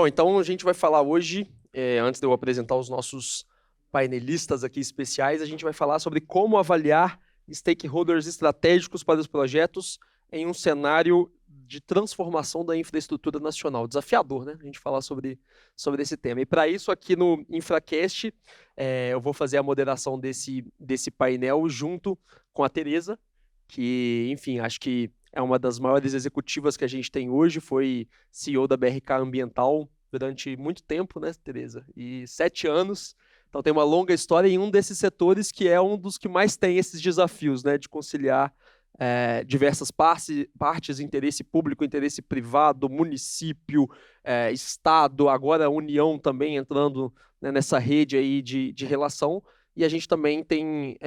Bom, então a gente vai falar hoje, antes de eu apresentar os nossos painelistas aqui especiais, a gente vai falar sobre como avaliar stakeholders estratégicos para os projetos em um cenário de transformação da infraestrutura nacional. Desafiador, né? A gente falar sobre esse tema. E para isso, aqui no InfraCast, eu vou fazer a moderação desse painel junto com a Tereza, que, enfim, acho que é uma das maiores executivas que a gente tem hoje, foi CEO da BRK Ambiental durante muito tempo, né, Tereza? E 7 anos, então tem uma longa história em um desses setores que é um dos que mais tem esses desafios, né, de conciliar diversas partes, interesse público, interesse privado, município, Estado, agora a União também entrando, né, nessa rede aí de relação, e a gente também tem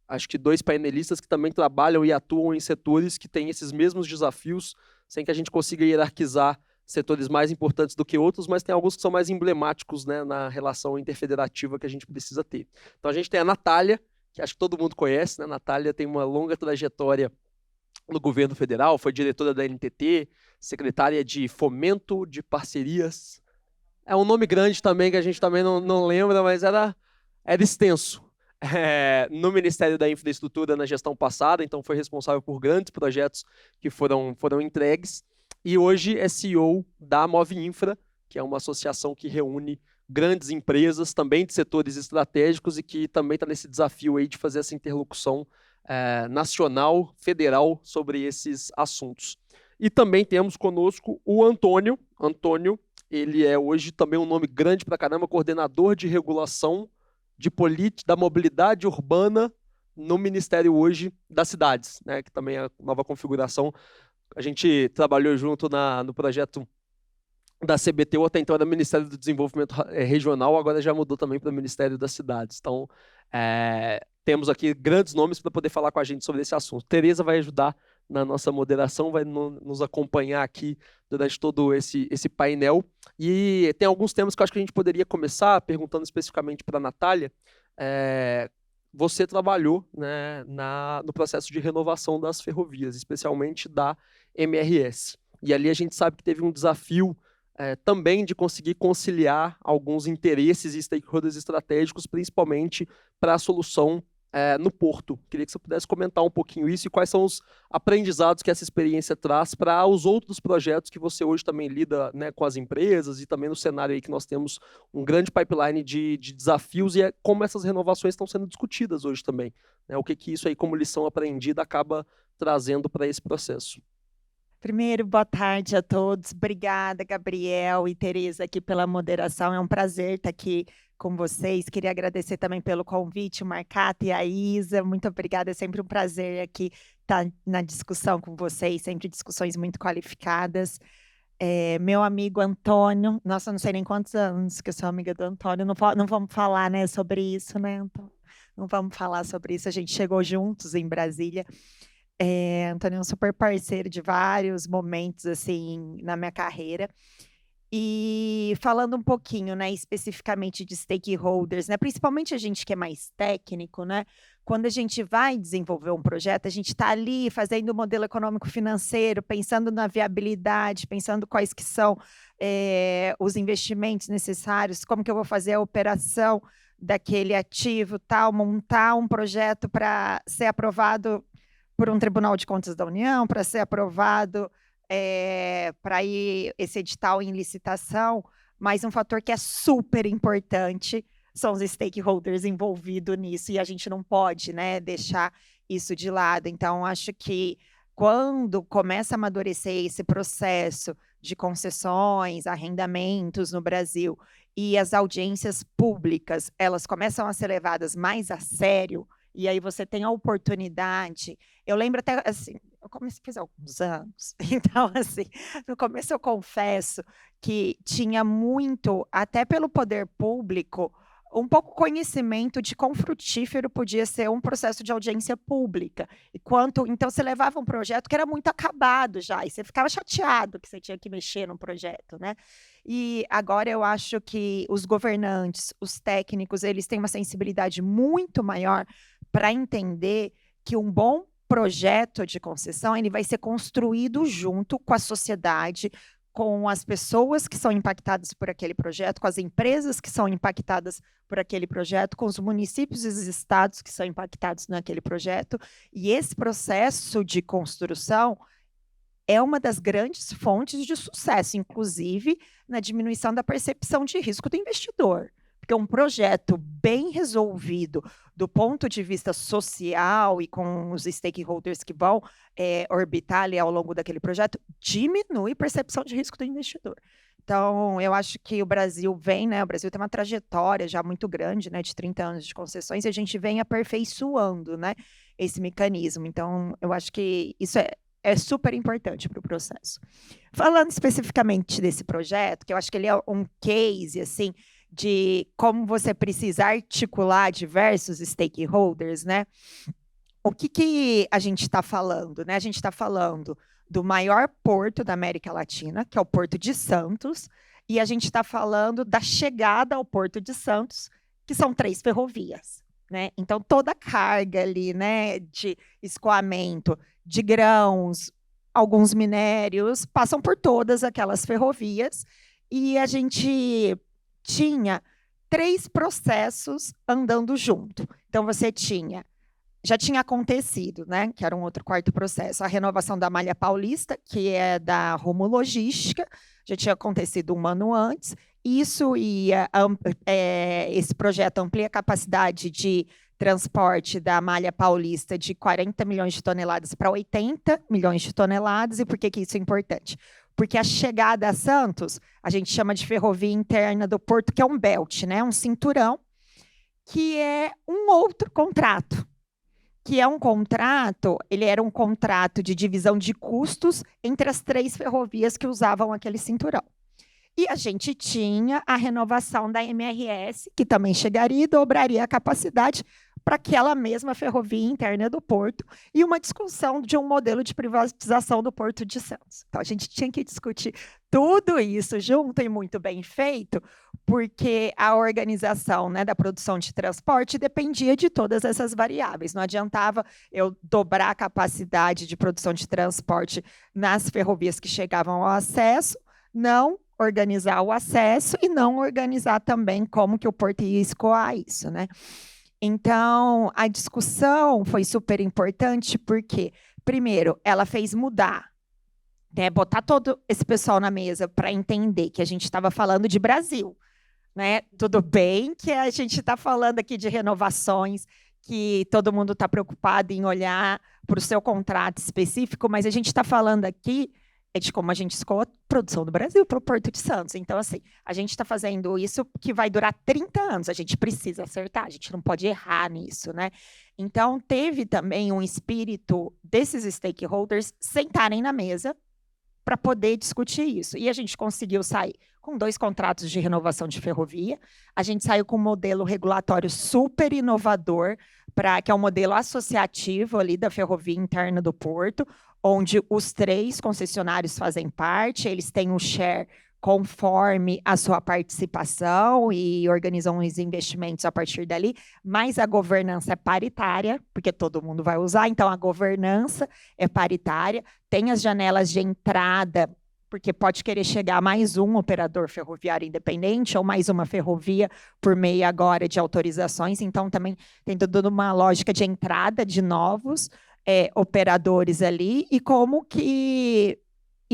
acho que 2 painelistas que também trabalham e atuam em setores que têm esses mesmos desafios, sem que a gente consiga hierarquizar setores mais importantes do que outros, mas tem alguns que são mais emblemáticos, né, na relação interfederativa que a gente precisa ter. Então a gente tem a Natália, que acho que todo mundo conhece, né? A Natália tem uma longa trajetória no governo federal, foi diretora da NTT, secretária de Fomento de Parcerias. É um nome grande também, que a gente também não lembra, mas era extenso. No Ministério da Infraestrutura na gestão passada, então foi responsável por grandes projetos que foram entregues, e hoje é CEO da Movinfra, que é uma associação que reúne grandes empresas, também de setores estratégicos, e que também está nesse desafio aí de fazer essa interlocução nacional, federal, sobre esses assuntos. E também temos conosco o Antônio. Antônio, ele é hoje também um nome grande pra caramba, coordenador de regulação da mobilidade urbana no Ministério hoje das cidades, né, que também é a nova configuração. A gente trabalhou junto no projeto da CBTU, até então era Ministério do Desenvolvimento Regional, agora já mudou também para o Ministério das Cidades. Então, temos aqui grandes nomes para poder falar com a gente sobre esse assunto. Tereza vai ajudar na nossa moderação, vai nos acompanhar aqui durante todo esse painel. E tem alguns temas que eu acho que a gente poderia começar perguntando especificamente para a Natália. Você trabalhou, né, no processo de renovação das ferrovias, especialmente da MRS. E ali a gente sabe que teve um desafio também de conseguir conciliar alguns interesses e stakeholders estratégicos, principalmente para a solução no Porto. Queria que você pudesse comentar um pouquinho isso e quais são os aprendizados que essa experiência traz para os outros projetos que você hoje também lida, né, com as empresas, e também no cenário aí que nós temos um grande pipeline de desafios, e como essas renovações estão sendo discutidas hoje também, né? O que isso aí, como lição aprendida, acaba trazendo para esse processo. Primeiro, boa tarde a todos. Obrigada, Gabriel e Tereza, aqui pela moderação. É um prazer estar aqui com vocês. Queria agradecer também pelo convite, o Marcato e a Isa. Muito obrigada, é sempre um prazer aqui estar na discussão com vocês, sempre discussões muito qualificadas. Meu amigo Antônio, nossa, não sei nem quantos anos que eu sou amiga do Antônio, não vamos falar, né, sobre isso, né, Antônio? Não vamos falar sobre isso, a gente chegou juntos em Brasília. Antônio é um super parceiro de vários momentos, assim, na minha carreira. E falando um pouquinho, né, especificamente de stakeholders, né, principalmente a gente que é mais técnico, né, quando a gente vai desenvolver um projeto, a gente está ali fazendo o modelo econômico-financeiro, pensando na viabilidade, pensando quais que são os investimentos necessários, como que eu vou fazer a operação daquele ativo, tal, montar um projeto para ser aprovado por um Tribunal de Contas da União, para ser aprovado para ir esse edital em licitação, mas um fator que é super importante são os stakeholders envolvidos nisso, e a gente não pode, né, deixar isso de lado. Então, acho que quando começa a amadurecer esse processo de concessões, arrendamentos no Brasil, e as audiências públicas, elas começam a ser levadas mais a sério, e aí você tem a oportunidade. Eu lembro até, assim, eu comecei a fazer alguns anos, então, assim, no começo eu confesso que tinha muito, até pelo poder público, um pouco conhecimento de quão frutífero podia ser um processo de audiência pública. Então, você levava um projeto que era muito acabado já, e você ficava chateado que você tinha que mexer no projeto, né? E agora eu acho que os governantes, os técnicos, eles têm uma sensibilidade muito maior para entender que um bom projeto de concessão ele vai ser construído junto com a sociedade, com as pessoas que são impactadas por aquele projeto, com as empresas que são impactadas por aquele projeto, com os municípios e os estados que são impactados naquele projeto. E esse processo de construção é uma das grandes fontes de sucesso, inclusive na diminuição da percepção de risco do investidor. Porque um projeto bem resolvido do ponto de vista social e com os stakeholders que vão orbitar ali ao longo daquele projeto, diminui a percepção de risco do investidor. Então, eu acho que o Brasil vem, né? O Brasil tem uma trajetória já muito grande, né? De 30 anos de concessões, e a gente vem aperfeiçoando, né? Esse mecanismo. Então, eu acho que isso é super importante para o processo. Falando especificamente desse projeto, que eu acho que ele é um case, assim, de como você precisa articular diversos stakeholders, né? O que a gente está falando, né? A gente está falando do maior porto da América Latina, que é o Porto de Santos, e a gente está falando da chegada ao Porto de Santos, que são 3 ferrovias, né? Então, toda a carga ali, né, de escoamento de grãos, alguns minérios, passam por todas aquelas ferrovias, e a gente tinha 3 processos andando junto. Então, já tinha acontecido, né, que era um outro quarto processo, a renovação da Malha Paulista, que é da Rumo Logística, já tinha acontecido um ano antes. Isso esse projeto amplia a capacidade de transporte da Malha Paulista de 40 milhões de toneladas para 80 milhões de toneladas. E por que isso é importante? Porque a chegada a Santos, a gente chama de ferrovia interna do porto, que é um belt, né? Um cinturão, que é um outro contrato, que é um contrato, ele era um contrato de divisão de custos entre as 3 ferrovias que usavam aquele cinturão. E a gente tinha a renovação da MRS, que também chegaria e dobraria a capacidade para aquela mesma ferrovia interna do porto, e uma discussão de um modelo de privatização do Porto de Santos. Então, a gente tinha que discutir tudo isso junto e muito bem feito, porque a organização, né, da produção de transporte dependia de todas essas variáveis. Não adiantava eu dobrar a capacidade de produção de transporte nas ferrovias que chegavam ao acesso, não organizar o acesso e não organizar também como que o porto ia escoar isso, né? Então, a discussão foi super importante porque, primeiro, ela fez mudar, né, botar todo esse pessoal na mesa para entender que a gente estava falando de Brasil, né? Tudo bem que a gente está falando aqui de renovações, que todo mundo está preocupado em olhar para o seu contrato específico, mas a gente está falando aqui de como a gente escoa a produção do Brasil para o Porto de Santos. Então, assim, a gente está fazendo isso que vai durar 30 anos. A gente precisa acertar, a gente não pode errar nisso, né? Então, teve também um espírito desses stakeholders sentarem na mesa para poder discutir isso. E a gente conseguiu sair com 2 contratos de renovação de ferrovia. A gente saiu com um modelo regulatório super inovador, que é um modelo associativo ali da ferrovia interna do porto, onde os 3 concessionários fazem parte, eles têm um share conforme a sua participação e organizam os investimentos a partir dali, mas a governança é paritária, porque todo mundo vai usar, então a governança é paritária, tem as janelas de entrada, porque pode querer chegar mais um operador ferroviário independente ou mais uma ferrovia por meio agora de autorizações, então também tem toda uma lógica de entrada de novos operadores ali, e como que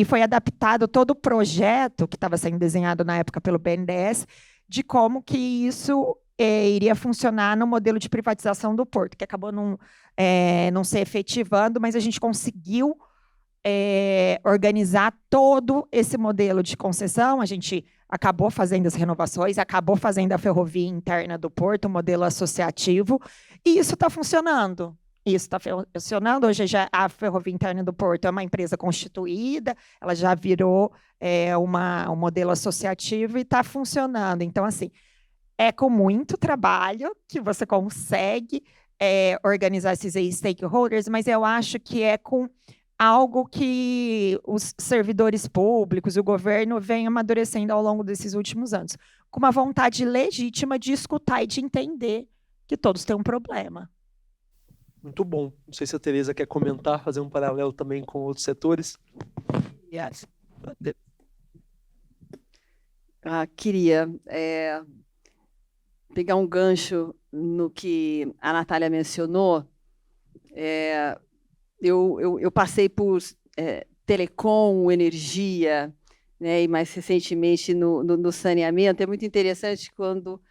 foi adaptado todo o projeto que estava sendo desenhado na época pelo BNDES, de como que isso iria funcionar no modelo de privatização do porto, que acabou não se efetivando, mas a gente conseguiu organizar todo esse modelo de concessão. A gente acabou fazendo as renovações, acabou fazendo a ferrovia interna do porto, o modelo associativo, e isso está funcionando. Isso está funcionando. Hoje a Ferrovia Interna do Porto é uma empresa constituída, ela já virou um modelo associativo e está funcionando. Então, assim, é com muito trabalho que você consegue organizar esses stakeholders, mas eu acho que é com algo que os servidores públicos, o governo, vem amadurecendo ao longo desses últimos anos, com uma vontade legítima de escutar e de entender que todos têm um problema. Muito bom. Não sei se a Tereza quer comentar, fazer um paralelo também com outros setores. Yes. Queria pegar um gancho no que a Natália mencionou. Eu passei por telecom, energia, né, e mais recentemente no saneamento. É muito interessante quando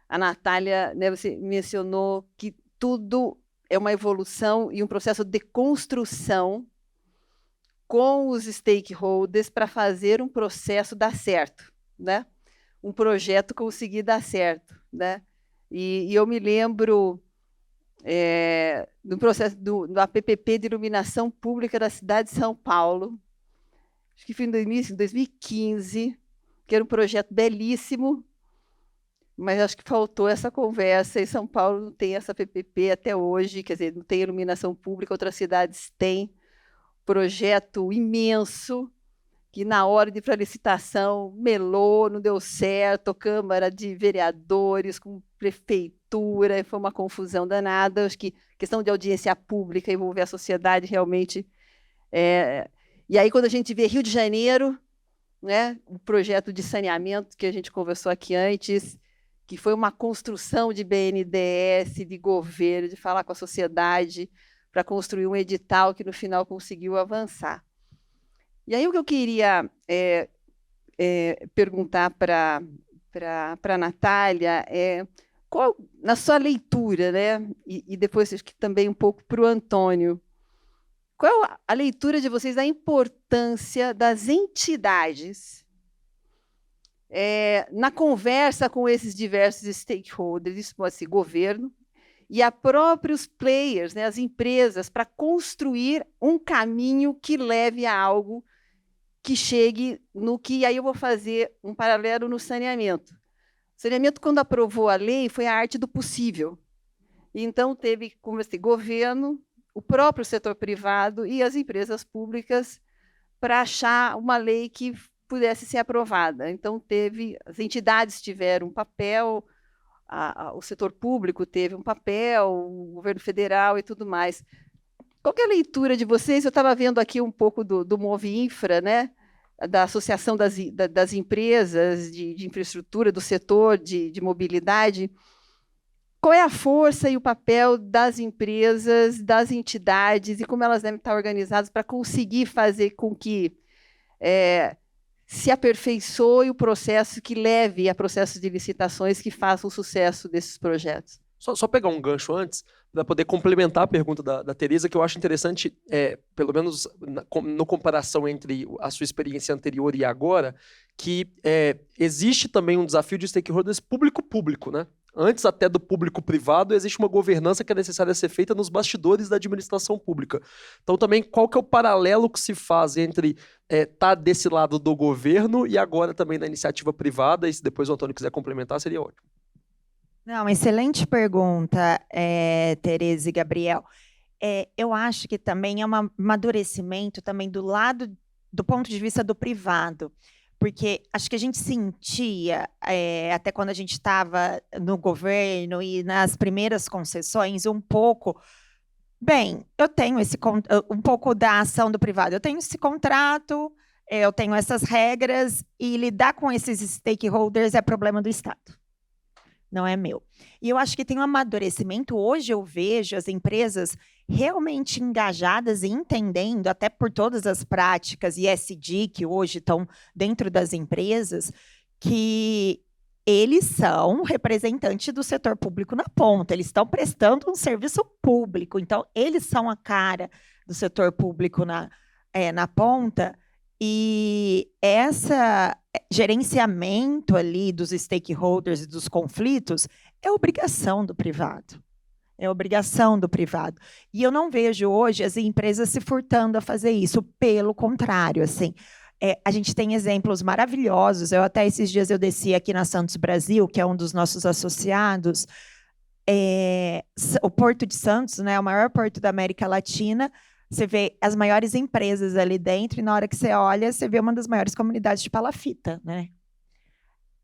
a Natália, né, você mencionou que tudo é uma evolução e um processo de construção com os stakeholders para fazer um processo dar certo, né? Um projeto conseguir dar certo, né? E eu me lembro do processo do APPP de iluminação pública da cidade de São Paulo, acho que foi em 2015, que era um projeto belíssimo, mas acho que faltou essa conversa, e São Paulo não tem essa PPP até hoje, quer dizer, não tem iluminação pública, outras cidades têm. Projeto imenso, que na hora de ir para a licitação melou, não deu certo, Câmara de Vereadores, com prefeitura, foi uma confusão danada. Acho que questão de audiência pública, envolver a sociedade realmente. E aí, quando a gente vê Rio de Janeiro, né, o projeto de saneamento que a gente conversou aqui antes, que foi uma construção de BNDES, de governo, de falar com a sociedade, para construir um edital que, no final, conseguiu avançar. E aí, o que eu queria perguntar para a Natália qual, na sua leitura, né, e depois acho que também um pouco para o Antônio, qual a leitura de vocês da importância das entidades na conversa com esses diversos stakeholders, isso pode ser governo, e a próprios players, né, as empresas, para construir um caminho que leve a algo que chegue no que... Aí eu vou fazer um paralelo no saneamento. O saneamento, quando aprovou a lei, foi a arte do possível. Então, teve como esse governo, o próprio setor privado e as empresas públicas para achar uma lei que pudesse ser aprovada. Então, as entidades tiveram um papel, o setor público teve um papel, o governo federal e tudo mais. Qual que é a leitura de vocês? Eu estava vendo aqui um pouco do Movinfra, né? Da Associação das Empresas de Infraestrutura, do setor de mobilidade. Qual é a força e o papel das empresas, das entidades, e como elas devem estar organizadas para conseguir fazer com que se aperfeiçoe o processo que leve a processos de licitações que façam o sucesso desses projetos? Só pegar um gancho antes, para poder complementar a pergunta da Teresa, que eu acho interessante, pelo menos no comparação entre a sua experiência anterior e agora, que existe também um desafio de stakeholders público-público, né? Antes até do público-privado, existe uma governança que é necessária ser feita nos bastidores da administração pública. Então, também, qual que é o paralelo que se faz entre estar desse lado do governo e agora também da iniciativa privada? E se depois o Antônio quiser complementar, seria ótimo. Não, excelente pergunta, Tereza e Gabriel. Eu acho que também é um amadurecimento também do ponto de vista do privado, porque acho que a gente sentia, até quando a gente estava no governo e nas primeiras concessões, um pouco, bem, eu tenho um pouco da ação do privado, eu tenho esse contrato, eu tenho essas regras, e lidar com esses stakeholders é problema do Estado. Não é meu. E eu acho que tem um amadurecimento. Hoje eu vejo as empresas realmente engajadas e entendendo, até por todas as práticas ESG que hoje estão dentro das empresas, que eles são representantes do setor público na ponta, eles estão prestando um serviço público, então eles são a cara do setor público na ponta, e esse gerenciamento ali dos stakeholders e dos conflitos é obrigação do privado. É obrigação do privado. E eu não vejo hoje as empresas se furtando a fazer isso, pelo contrário, assim. A gente tem exemplos maravilhosos. Até esses dias eu desci aqui na Santos Brasil, que é um dos nossos associados, o Porto de Santos, né, o maior porto da América Latina. Você vê as maiores empresas ali dentro, e na hora que você olha, você vê uma das maiores comunidades de palafita, né?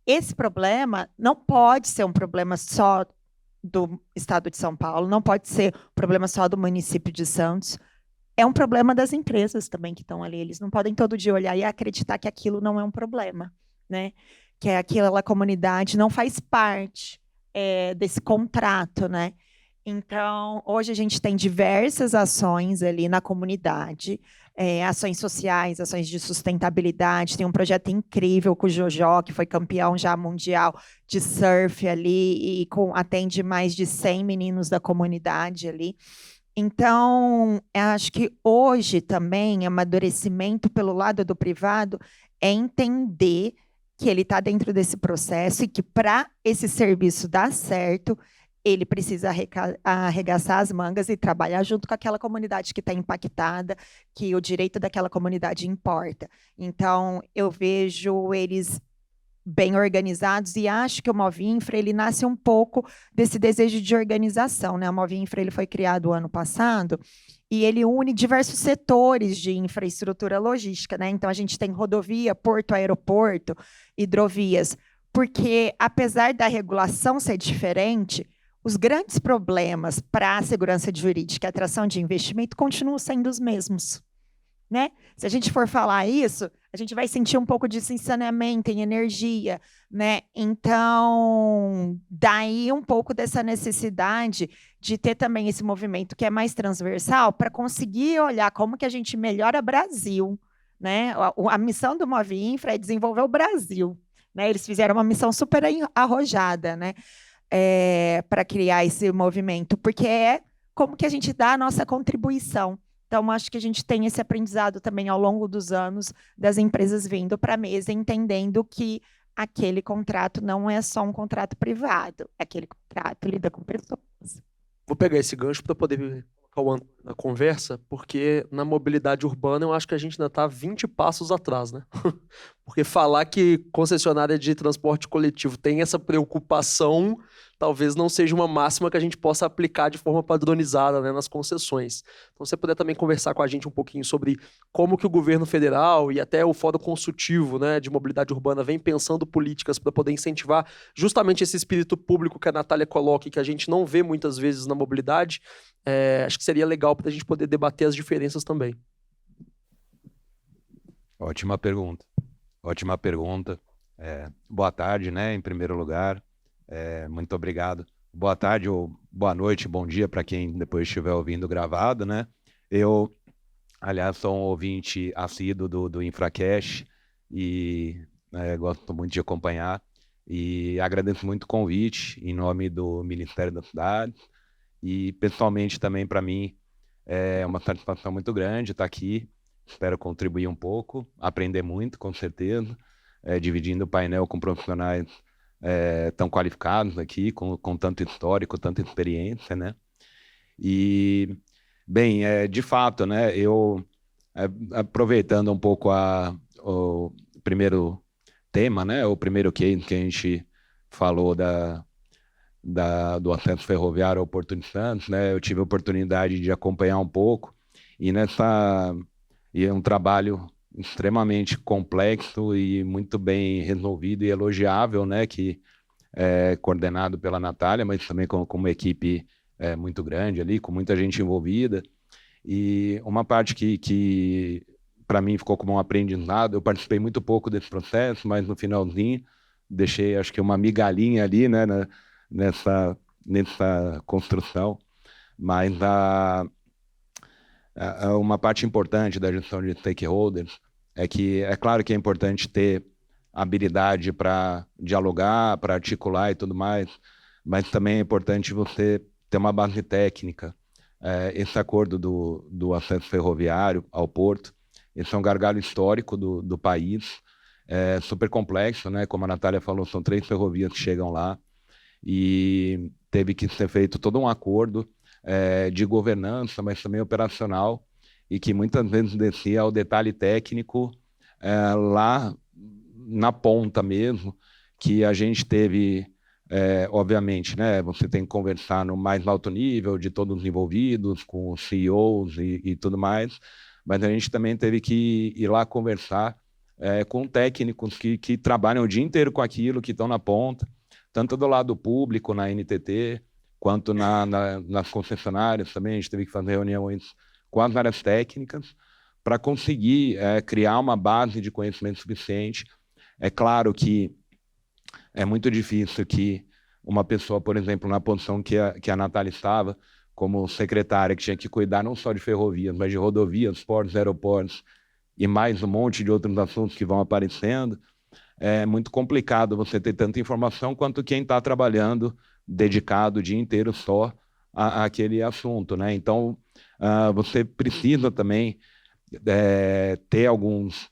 Esse problema não pode ser um problema só do Estado de São Paulo, não pode ser um problema só do município de Santos, é um problema das empresas também que estão ali. Eles não podem todo dia olhar e acreditar que aquilo não é um problema, né? que é aquela comunidade, não faz parte desse contrato, né? Então, hoje a gente tem diversas ações ali na comunidade, ações sociais, ações de sustentabilidade. Tem um projeto incrível com o Jojó, que foi campeão já mundial de surf ali, e atende mais de 100 meninos da comunidade ali. Então, eu acho que hoje também, amadurecimento pelo lado do privado é entender que ele está dentro desse processo e que para esse serviço dar certo, ele precisa arregaçar as mangas e trabalhar junto com aquela comunidade que está impactada, que o direito daquela comunidade importa. Então, eu vejo eles bem organizados e acho que o Movinfra ele nasce um pouco desse desejo de organização, né? O Movinfra ele foi criado ano passado e ele une diversos setores de infraestrutura logística, né? Então a gente tem rodovia, porto, aeroporto, hidrovias, porque apesar da regulação ser diferente, os grandes problemas para a segurança jurídica e a atração de investimento continuam sendo os mesmos, né? Se a gente for falar isso, a gente vai sentir um pouco disso em saneamento, em energia, né? Então, daí um pouco dessa necessidade de ter também esse movimento que é mais transversal para conseguir olhar como que a gente melhora Brasil, né? A missão do Movinfra é desenvolver o Brasil, né? Eles fizeram uma missão super arrojada, né? Para criar esse movimento, porque é como que a gente dá a nossa contribuição. Então, acho que a gente tem esse aprendizado também ao longo dos anos das empresas vindo para a mesa, entendendo que aquele contrato não é só um contrato privado, aquele contrato lida com pessoas. Vou pegar esse gancho para poder colocar o Antônio na conversa, porque na mobilidade urbana eu acho que a gente ainda está 20 passos atrás, né? Porque falar que concessionária de transporte coletivo tem essa preocupação talvez não seja uma máxima que a gente possa aplicar de forma padronizada, né, nas concessões. Então, se você puder também conversar com a gente um pouquinho sobre como que o governo federal e até o Fórum Consultivo, né, de mobilidade urbana vem pensando políticas para poder incentivar justamente esse espírito público que a Natália coloca e que a gente não vê muitas vezes na mobilidade, acho que seria legal para a gente poder debater as diferenças também. Ótima pergunta. Ótima pergunta. Boa tarde, né, em primeiro lugar. Muito obrigado. Boa tarde ou boa noite, bom dia para quem depois estiver ouvindo gravado, né? Eu, aliás, sou um ouvinte assíduo do InfraCast e gosto muito de acompanhar e agradeço muito o convite em nome do Ministério da Cidade e pessoalmente também para mim é uma satisfação muito grande estar aqui. Espero contribuir um pouco, aprender muito, com certeza, dividindo o painel com profissionais tão qualificados aqui, com tanto histórico, tanta experiência, né? E, bem, de fato, né, eu, aproveitando um pouco o primeiro tema, né, o primeiro case que a gente falou do acesso ferroviário ao Porto de Santos, né, eu tive a oportunidade de acompanhar um pouco, e é um trabalho extremamente complexo e muito bem resolvido e elogiável, né, que é coordenado pela Natália, mas também com uma equipe muito grande ali, com muita gente envolvida. E uma parte que para mim ficou como um aprendizado, eu participei muito pouco desse processo, mas no finalzinho deixei, acho que uma migalhinha ali, né, nessa construção, mas uma parte importante da gestão de stakeholders é que é claro que é importante ter habilidade para dialogar, para articular e tudo mais, mas também é importante você ter uma base técnica. Esse acordo do acesso ferroviário ao porto, esse é um gargalo histórico do país, super complexo, né? Como a Natália falou, são 3 ferrovias que chegam lá e teve que ser feito todo um acordo de governança, mas também operacional, e que muitas vezes descia ao detalhe técnico lá na ponta mesmo, que a gente teve, obviamente, né, você tem que conversar no mais alto nível de todos os envolvidos, com os CEOs e tudo mais, mas a gente também teve que ir lá conversar com técnicos que trabalham o dia inteiro com aquilo, que estão na ponta, tanto do lado público, na NTT, quanto nas concessionárias também. A gente teve que fazer reuniões com as áreas técnicas para conseguir criar uma base de conhecimento suficiente. É claro que é muito difícil que uma pessoa, por exemplo, na posição que a Natália estava, como secretária, que tinha que cuidar não só de ferrovias, mas de rodovias, portos, aeroportos e mais um monte de outros assuntos que vão aparecendo, é muito complicado você ter tanta informação quanto quem está trabalhando dedicado o dia inteiro só àquele assunto, né? Então, você precisa também ter alguns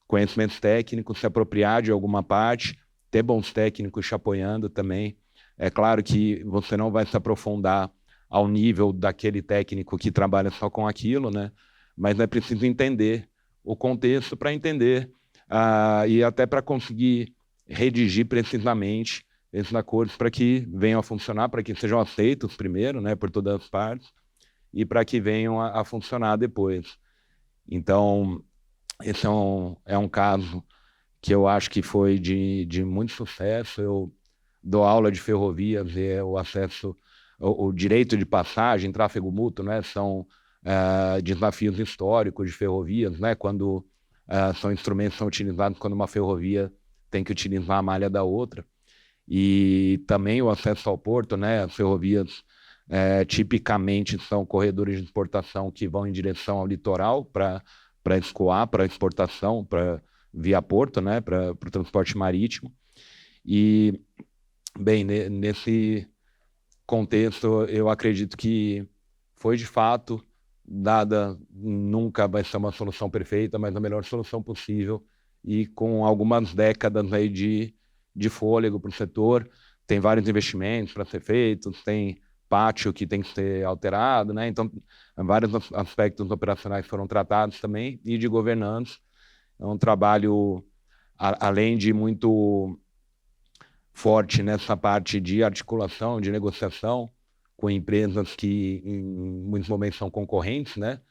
conhecimentos técnicos, se apropriar de alguma parte, ter bons técnicos te apoiando também. É claro que você não vai se aprofundar ao nível daquele técnico que trabalha só com aquilo, né? Mas é preciso entender o contexto para entender e até para conseguir redigir precisamente esses acordos para que venham a funcionar, para que sejam aceitos primeiro, né, por todas as partes, e para que venham a funcionar depois. Então, esse é um caso que eu acho que foi de muito sucesso. Eu dou aula de ferrovias e o acesso, o direito de passagem, tráfego mútuo, né, são desafios históricos de ferrovias, né, quando são instrumentos que são utilizados quando uma ferrovia tem que utilizar a malha da outra. E também o acesso ao porto, né, as ferrovias tipicamente são corredores de exportação que vão em direção ao litoral para escoar, para exportação, via porto, né, para o transporte marítimo. E, bem, nesse contexto, eu acredito que foi de fato dada, nunca vai ser uma solução perfeita, mas a melhor solução possível, e com algumas décadas aí de fôlego para o setor. Tem vários investimentos para ser feitos, tem pátio que tem que ser alterado, né? Então, vários aspectos operacionais foram tratados também, e de governança. É um trabalho, além de muito forte nessa parte de articulação, de negociação com empresas que em muitos momentos são concorrentes, né?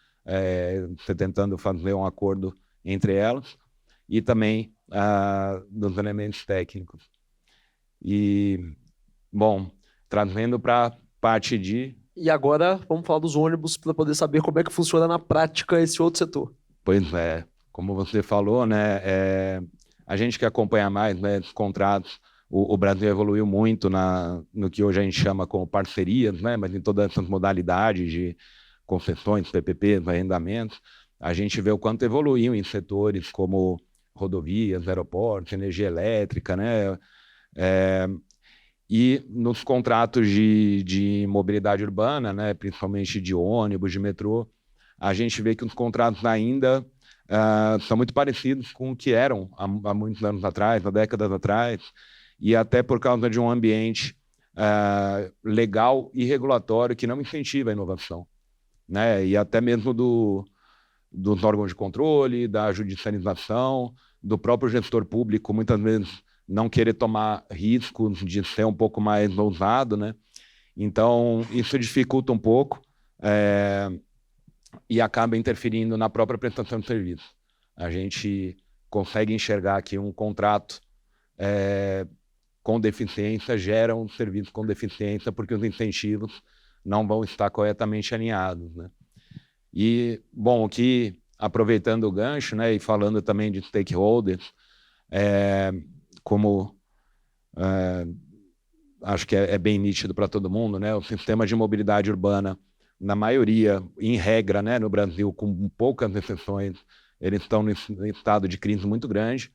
Você tentando fazer um acordo entre elas, e também dos elementos técnicos. E, bom, trazendo para a parte de... E agora vamos falar dos ônibus para poder saber como é que funciona na prática esse outro setor. Pois é, como você falou, né, a gente que acompanha mais, né, os contratos, o Brasil evoluiu muito no que hoje a gente chama como parcerias, né, mas em todas essas modalidades de concessões, PPPs, arrendamentos, a gente vê o quanto evoluiu em setores como rodovias, aeroportos, energia elétrica, né, e nos contratos de mobilidade urbana, né, principalmente de ônibus, de metrô, a gente vê que os contratos ainda são muito parecidos com o que eram há muitos anos atrás, há décadas atrás, e até por causa de um ambiente legal e regulatório que não incentiva a inovação, né, e até mesmo dos órgãos de controle, da judicialização, do próprio gestor público, muitas vezes não querer tomar riscos de ser um pouco mais ousado, né? Então, isso dificulta um pouco e acaba interferindo na própria prestação de serviço. A gente consegue enxergar que um contrato com deficiência gera um serviço com deficiência porque os incentivos não vão estar corretamente alinhados, né? E, bom, que aproveitando o gancho, né, e falando também de stakeholders, como acho que é bem nítido para todo mundo, né, o sistema de mobilidade urbana, na maioria, em regra, né, no Brasil, com poucas exceções, eles estão em estado de crise muito grande,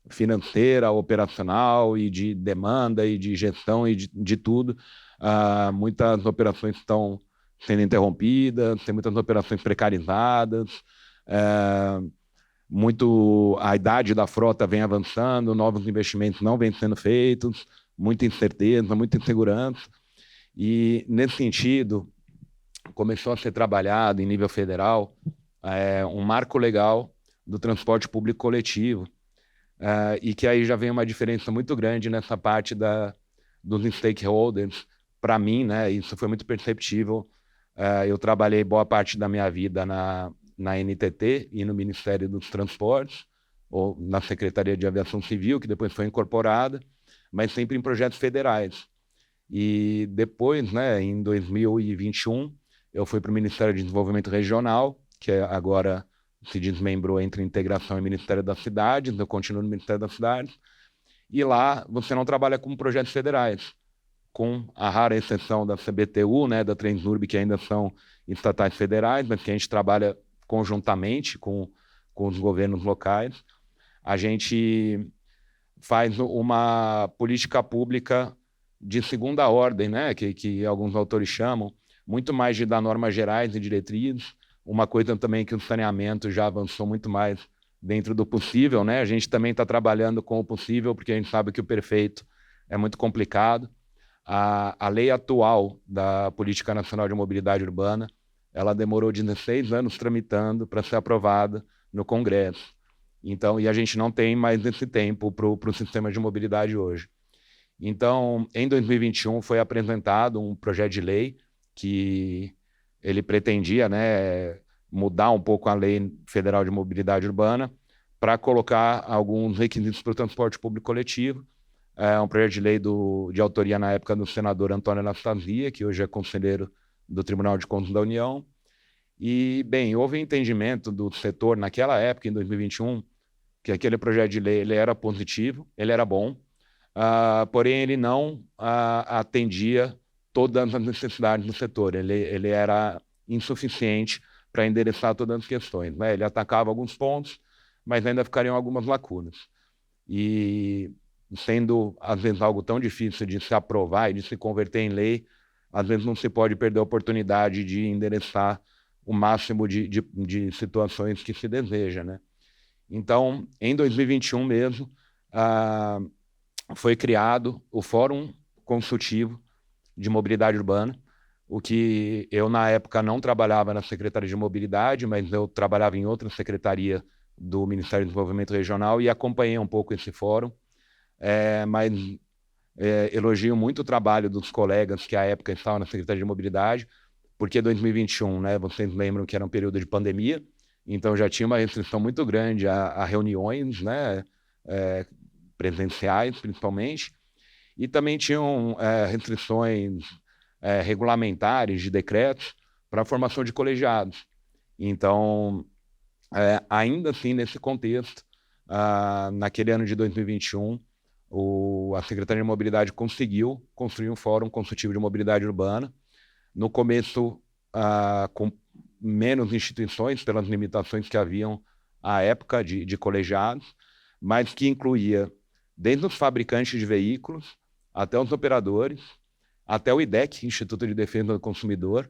financeira, operacional e de demanda e de gestão e de tudo. Muitas operações estão sendo interrompidas, tem muitas operações precarizadas, a idade da frota vem avançando, novos investimentos não vêm sendo feitos, muita incerteza, muita insegurança. E, nesse sentido, começou a ser trabalhado em nível federal um marco legal do transporte público coletivo, e que aí já vem uma diferença muito grande nessa parte dos stakeholders. Para mim, né, isso foi muito perceptível. Eu trabalhei boa parte da minha vida na NTT e no Ministério dos Transportes, ou na Secretaria de Aviação Civil, que depois foi incorporada, mas sempre em projetos federais. E depois, né, em 2021, eu fui para o Ministério de Desenvolvimento Regional, que agora se desmembrou entre Integração e Ministério das Cidades. Eu continuo no Ministério das Cidades, e lá você não trabalha com projetos federais, com a rara exceção da CBTU, né, da Transurb, que ainda são estatais federais, mas que a gente trabalha conjuntamente com os governos locais. A gente faz uma política pública de segunda ordem, né, que alguns autores chamam, muito mais de dar normas gerais e diretrizes. Uma coisa também que o saneamento já avançou muito mais dentro do possível, né? A gente também está trabalhando com o possível, porque a gente sabe que o perfeito é muito complicado. A lei atual da Política Nacional de Mobilidade Urbana, ela demorou 16 anos tramitando para ser aprovada no Congresso. Então, e a gente não tem mais esse tempo para o sistema de mobilidade hoje. Então, em 2021 foi apresentado um projeto de lei que ele pretendia, né, mudar um pouco a Lei Federal de Mobilidade Urbana para colocar alguns requisitos para o transporte público coletivo. É um projeto de lei de autoria na época do senador Antônio Anastasia, que hoje é conselheiro do Tribunal de Contas da União. E, bem, houve entendimento do setor naquela época, em 2021, que aquele projeto de lei ele era positivo, ele era bom, porém ele não atendia todas as necessidades do setor, ele era insuficiente para endereçar todas as questões, né? Ele atacava alguns pontos, mas ainda ficariam algumas lacunas. E sendo, às vezes, algo tão difícil de se aprovar e de se converter em lei, às vezes não se pode perder a oportunidade de endereçar o máximo de situações que se deseja, né? Então, em 2021 mesmo, foi criado o Fórum Consultivo de Mobilidade Urbana, o que eu, na época, não trabalhava na Secretaria de Mobilidade, mas eu trabalhava em outra secretaria do Ministério do Desenvolvimento Regional e acompanhei um pouco esse fórum, mas elogio muito o trabalho dos colegas que à época estavam na Secretaria de Mobilidade, porque 2021, né, vocês lembram que era um período de pandemia, então já tinha uma restrição muito grande a reuniões, né, presenciais principalmente, e também tinham restrições regulamentares de decretos para a formação de colegiados. Então, ainda assim, nesse contexto, naquele ano de 2021, a Secretaria de Mobilidade conseguiu construir um fórum consultivo de mobilidade urbana. No começo, com menos instituições, pelas limitações que haviam à época de colegiados, mas que incluía desde os fabricantes de veículos até os operadores, até o IDEC, Instituto de Defesa do Consumidor,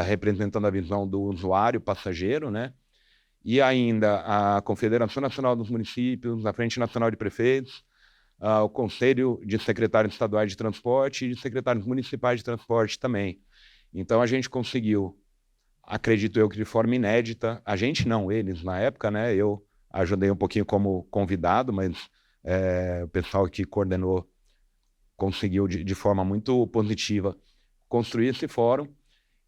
representando a visão do usuário passageiro, né? E ainda a Confederação Nacional dos Municípios, a Frente Nacional de Prefeitos, o Conselho de Secretários Estaduais de Transporte e de Secretários Municipais de Transporte também. Então a gente conseguiu, acredito eu que de forma inédita, a gente não, eles na época, né? Eu ajudei um pouquinho como convidado, mas o pessoal que coordenou conseguiu de forma muito positiva construir esse fórum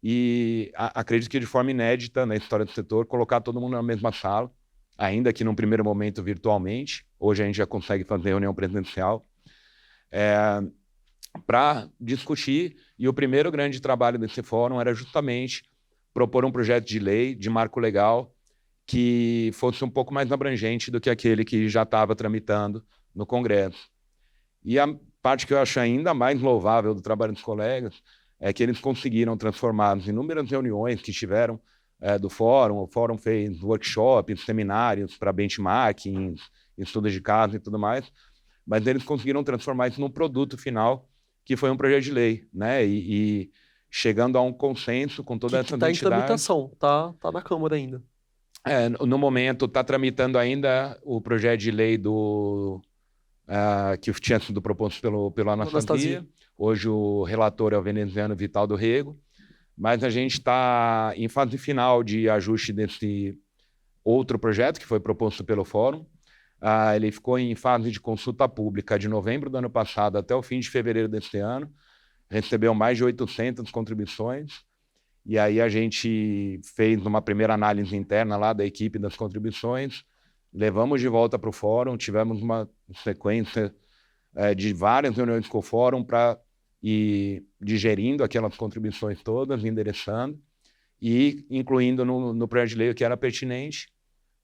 e acredito que de forma inédita na história do setor, colocar todo mundo na mesma sala, ainda que num primeiro momento virtualmente, hoje a gente já consegue fazer reunião presencial, para discutir, e o primeiro grande trabalho desse fórum era justamente propor um projeto de lei, de marco legal, que fosse um pouco mais abrangente do que aquele que já estava tramitando no Congresso. E a parte que eu acho ainda mais louvável do trabalho dos colegas é que eles conseguiram transformar as inúmeras reuniões que tiveram do fórum. O fórum fez workshops, seminários para benchmarking, estudos de caso e tudo mais, mas eles conseguiram transformar isso num produto final, que foi um projeto de lei, né? E chegando a um consenso com toda essa Está em entidade. tramitação, tá na Câmara ainda. No momento, está tramitando ainda o projeto de lei que tinha sido proposto pelo Anastasia. Hoje o relator é o veneziano Vital do Rego, mas a gente está em fase final de ajuste desse outro projeto que foi proposto pelo Fórum. Ele ficou em fase de consulta pública de novembro do ano passado até o fim de fevereiro deste ano, recebeu mais de 800 contribuições, e aí a gente fez uma primeira análise interna lá da equipe das contribuições, levamos de volta para o Fórum, tivemos uma sequência de várias reuniões com o Fórum para ir digerindo aquelas contribuições todas, endereçando e incluindo no projeto de lei o que era pertinente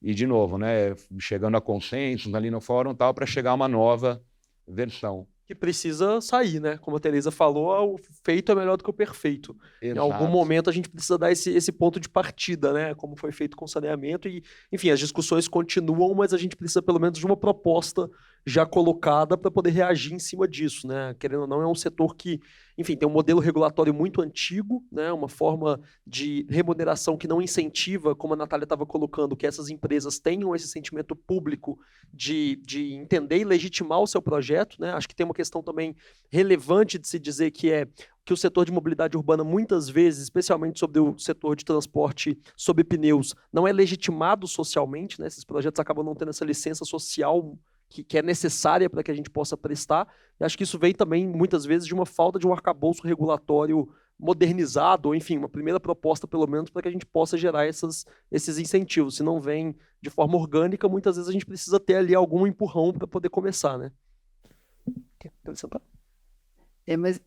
e, de novo, né, chegando a consensos ali no Fórum tal, para chegar a uma nova versão. Que precisa sair, né? Como a Teresa falou, o feito é melhor do que o perfeito. Em algum Exato. momento a gente precisa dar esse ponto de partida, né? Como foi feito com o saneamento e, enfim, as discussões continuam, mas a gente precisa pelo menos de uma proposta já colocada para poder reagir em cima disso, né? Querendo ou não, é um setor que, enfim, tem um modelo regulatório muito antigo, né? Uma forma de remuneração que não incentiva, como a Natália estava colocando, que essas empresas tenham esse sentimento público de entender e legitimar o seu projeto, né? Acho que tem uma questão também relevante de se dizer que o setor de mobilidade urbana, muitas vezes, especialmente sobre o setor de transporte sob pneus, não é legitimado socialmente, né? Esses projetos acabam não tendo essa licença social que é necessária para que a gente possa prestar. E acho que isso vem também, muitas vezes, de uma falta de um arcabouço regulatório modernizado, ou enfim, uma primeira proposta, pelo menos, para que a gente possa gerar esses incentivos. Se não vem de forma orgânica, muitas vezes a gente precisa ter ali algum empurrão para poder começar, né? Quer acrescentar? Mas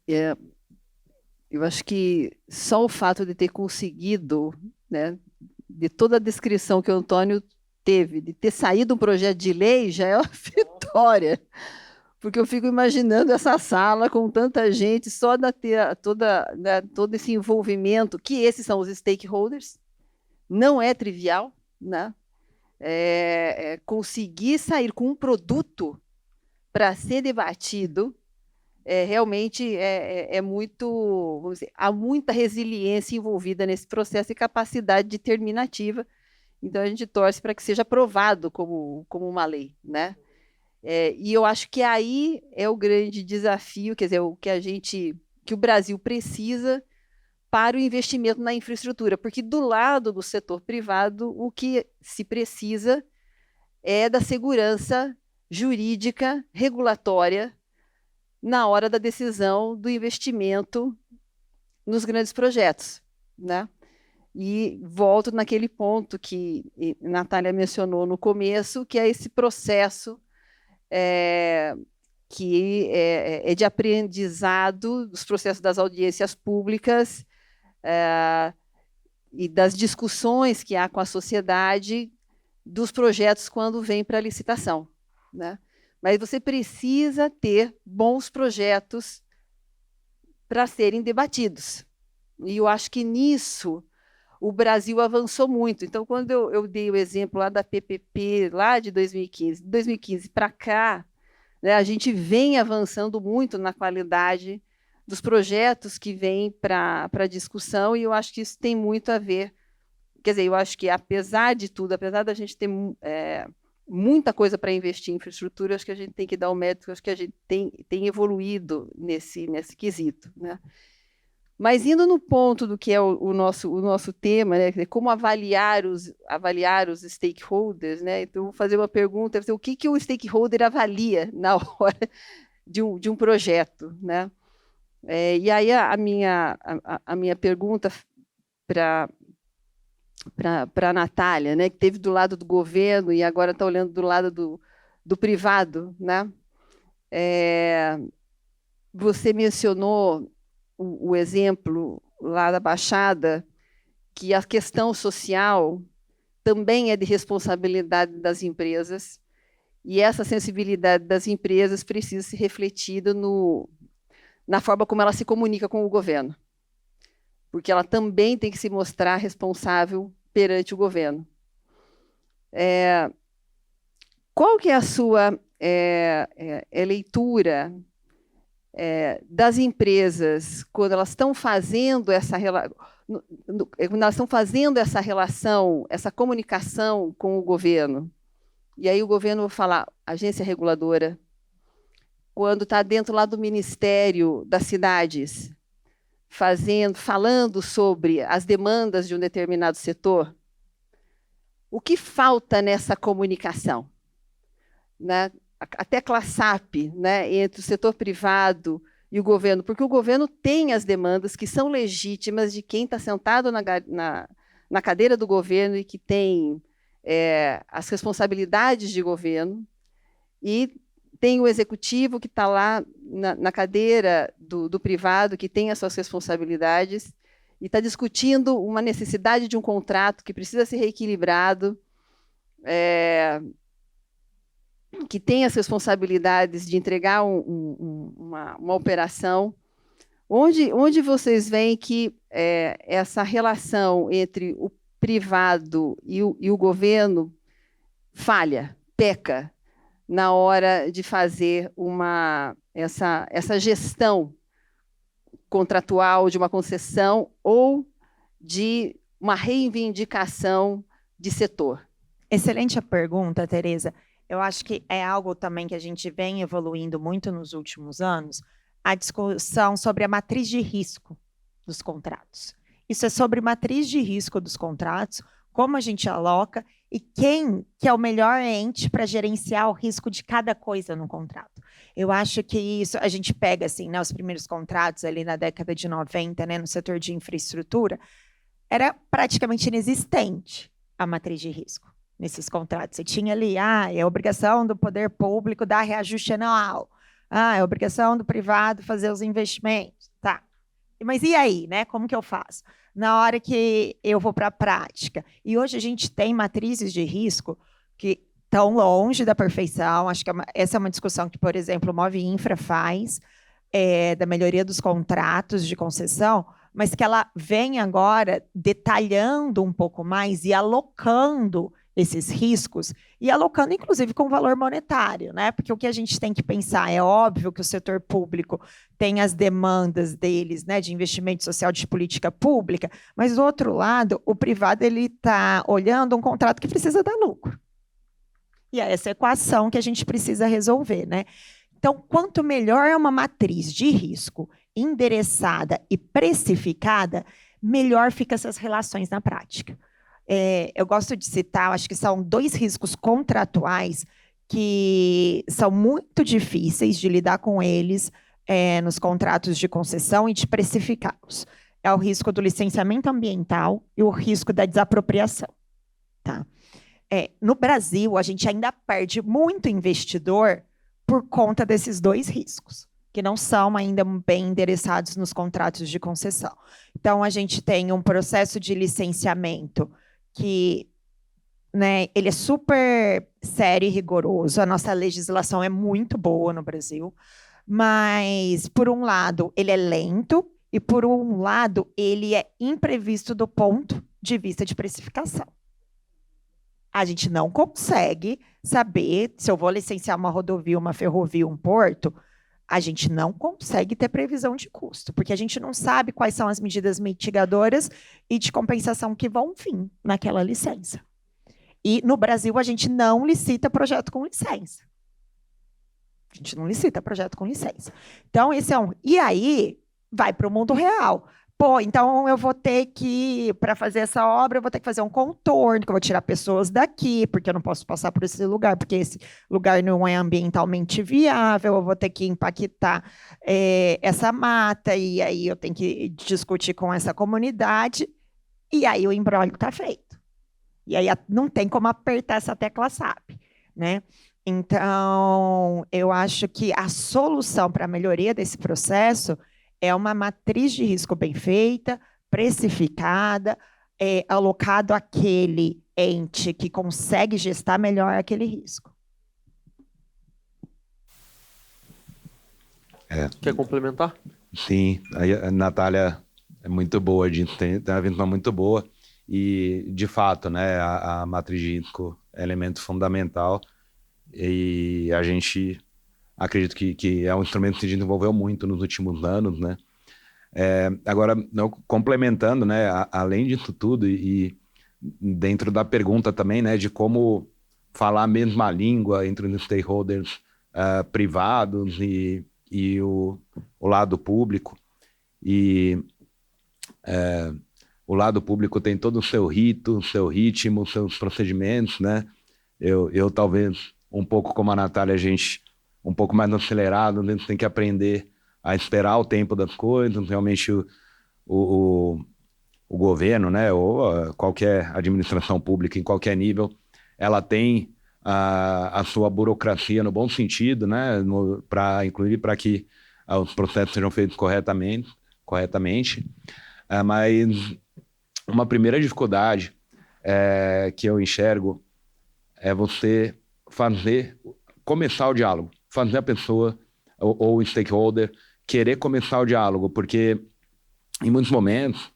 eu acho que só o fato de ter conseguido, né, de toda a descrição que o Antônio teve, de ter saído um projeto de lei, já é uma vitória. Porque eu fico imaginando essa sala com tanta gente, só de ter todo esse envolvimento, que esses são os stakeholders, não é trivial, né? Conseguir sair com um produto para ser debatido, realmente é muito, vamos dizer, há muita resiliência envolvida nesse processo e capacidade determinativa. Então, a gente torce para que seja aprovado como uma lei, né? E eu acho que aí é o grande desafio, quer dizer, que o Brasil precisa para o investimento na infraestrutura, porque do lado do setor privado, o que se precisa é da segurança jurídica, regulatória, na hora da decisão do investimento nos grandes projetos, né? E volto naquele ponto que a Natália mencionou no começo, que é esse processo que é de aprendizado dos processos das audiências públicas e das discussões que há com a sociedade dos projetos quando vem para a licitação, né? Mas você precisa ter bons projetos para serem debatidos. E eu acho que nisso o Brasil avançou muito. Então, quando eu dei o exemplo lá da PPP, lá de 2015 para cá, né, a gente vem avançando muito na qualidade dos projetos que vêm para a discussão, e eu acho que isso tem muito a ver. Quer dizer, eu acho que, apesar de tudo, apesar da gente ter muita coisa para investir em infraestrutura, acho que a gente tem que dar o mérito, acho que a gente tem evoluído nesse quesito, né? Mas indo no ponto do que é o nosso tema, né, como avaliar os stakeholders, né? Então, eu vou fazer uma pergunta: o que o stakeholder avalia na hora de um projeto, né? E aí a minha pergunta para a Natália, né, que esteve do lado do governo e agora está olhando do lado do privado, né? Você mencionou o exemplo lá da Baixada, que a questão social também é de responsabilidade das empresas, e essa sensibilidade das empresas precisa ser refletida na forma como ela se comunica com o governo, porque ela também tem que se mostrar responsável perante o governo. Qual que é a sua leitura das empresas quando elas estão fazendo essa relação, essa comunicação com o governo? E aí o governo vai falar, agência reguladora, quando está dentro lá do Ministério das Cidades, falando sobre as demandas de um determinado setor, o que falta nessa comunicação? Né? A tecla SAP, né, entre o setor privado e o governo, porque o governo tem as demandas que são legítimas de quem está sentado na cadeira do governo e que tem as responsabilidades de governo, e tem o executivo que está lá na cadeira do privado, que tem as suas responsabilidades, e está discutindo uma necessidade de um contrato que precisa ser reequilibrado. que tem as responsabilidades de entregar uma operação, onde vocês veem que essa relação entre o privado e o governo falha, peca, na hora de fazer essa gestão contratual de uma concessão ou de uma reivindicação de setor? Excelente a pergunta, Tereza. Eu acho que é algo também que a gente vem evoluindo muito nos últimos anos, a discussão sobre a matriz de risco dos contratos. Isso é sobre matriz de risco dos contratos, como a gente aloca e quem que é o melhor ente para gerenciar o risco de cada coisa no contrato. Eu acho que isso, a gente pega assim, né, os primeiros contratos ali na década de 90, né, no setor de infraestrutura, era praticamente inexistente a matriz de risco nesses contratos. Você tinha ali, é obrigação do poder público dar reajuste anual, é obrigação do privado fazer os investimentos, tá. Mas e aí, né? Como que eu faço? Na hora que eu vou para a prática. E hoje a gente tem matrizes de risco que estão longe da perfeição. Acho que essa é uma discussão que, por exemplo, o Move Infra faz, da melhoria dos contratos de concessão, mas que ela vem agora detalhando um pouco mais e alocando esses riscos, e alocando, inclusive, com valor monetário, né? Porque o que a gente tem que pensar, é óbvio que o setor público tem as demandas deles, né, de investimento social, de política pública, mas, do outro lado, o privado está olhando um contrato que precisa dar lucro. E é essa equação que a gente precisa resolver, né? Então, quanto melhor é uma matriz de risco endereçada e precificada, melhor ficam essas relações na prática. Eu gosto de citar, acho que são 2 riscos contratuais que são muito difíceis de lidar com eles nos contratos de concessão e de precificá-los. É o risco do licenciamento ambiental e o risco da desapropriação. Tá? No Brasil, a gente ainda perde muito investidor por conta desses 2 riscos, que não são ainda bem endereçados nos contratos de concessão. Então, a gente tem um processo de licenciamento que, né, ele é super sério e rigoroso, a nossa legislação é muito boa no Brasil, mas, por um lado, ele é lento e, por um lado, ele é imprevisto do ponto de vista de precificação. A gente não consegue saber se eu vou licenciar uma rodovia, uma ferrovia, um porto, a gente não consegue ter previsão de custo, porque a gente não sabe quais são as medidas mitigadoras e de compensação que vão vir naquela licença. E no Brasil a gente não licita projeto com licença. A gente não licita projeto com licença. Então, esse é um... E aí, vai para o mundo real. Pô, então eu vou ter que, para fazer essa obra, eu vou ter que fazer um contorno, que eu vou tirar pessoas daqui, porque eu não posso passar por esse lugar, porque esse lugar não é ambientalmente viável, eu vou ter que impactar essa mata, e aí eu tenho que discutir com essa comunidade, e aí o imbróglio está feito. E aí não tem como apertar essa tecla SAP, né? Então, eu acho que a solução para a melhoria desse processo é uma matriz de risco bem feita, precificada, alocado àquele ente que consegue gestar melhor aquele risco. Quer complementar? Sim, a Natália é muito boa, tem uma visão muito boa e, de fato, né, a matriz de risco é elemento fundamental e a gente... acredito que é um instrumento que se desenvolveu muito nos últimos anos, né? Agora, complementando, né, além disso tudo, e dentro da pergunta também, né, de como falar a mesma língua entre os stakeholders privados e o lado público. E o lado público tem todo o seu rito, seu ritmo, seus procedimentos, né? Eu talvez, um pouco como a Natália, a gente... um pouco mais acelerado, a gente tem que aprender a esperar o tempo das coisas, realmente o governo, né, ou qualquer administração pública em qualquer nível, ela tem a sua burocracia no bom sentido, né, inclusive para que os processos sejam feitos corretamente. Mas uma primeira dificuldade que eu enxergo é você fazer começar o diálogo, fazer a pessoa ou o stakeholder querer começar o diálogo, porque em muitos momentos,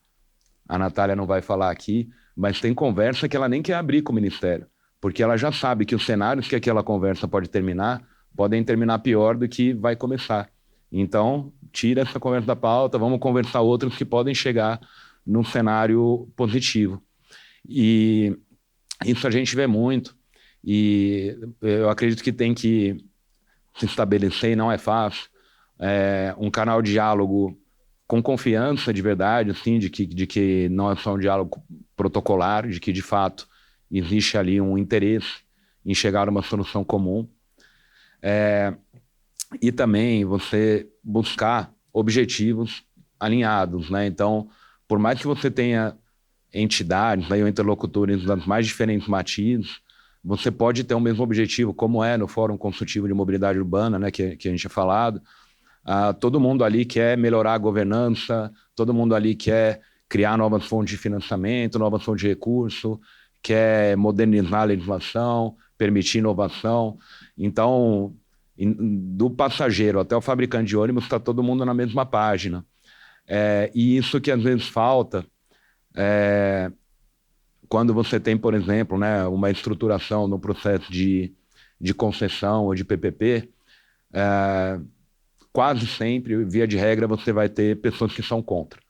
a Natália não vai falar aqui, mas tem conversa que ela nem quer abrir com o Ministério, porque ela já sabe que os cenários que aquela conversa pode terminar podem terminar pior do que vai começar. Então, tira essa conversa da pauta, vamos conversar outros que podem chegar num cenário positivo. E isso a gente vê muito, e eu acredito que tem que se estabelecer, e não é fácil, um canal de diálogo com confiança de verdade, assim, de que não é só um diálogo protocolar, de que, de fato, existe ali um interesse em chegar a uma solução comum. E também você buscar objetivos alinhados, né? Então, por mais que você tenha entidades, né, ou interlocutores das mais diferentes matizes, você pode ter o mesmo objetivo, como é no Fórum Consultivo de Mobilidade Urbana, né, que a gente tinha falado. Todo mundo ali quer melhorar a governança, todo mundo ali quer criar novas fontes de financiamento, novas fontes de recurso, quer modernizar a legislação, permitir inovação. Então, do passageiro até o fabricante de ônibus, está todo mundo na mesma página. E isso que às vezes falta, quando você tem, por exemplo, né, uma estruturação no processo de concessão ou de PPP, quase sempre, via de regra, você vai ter pessoas que são contra.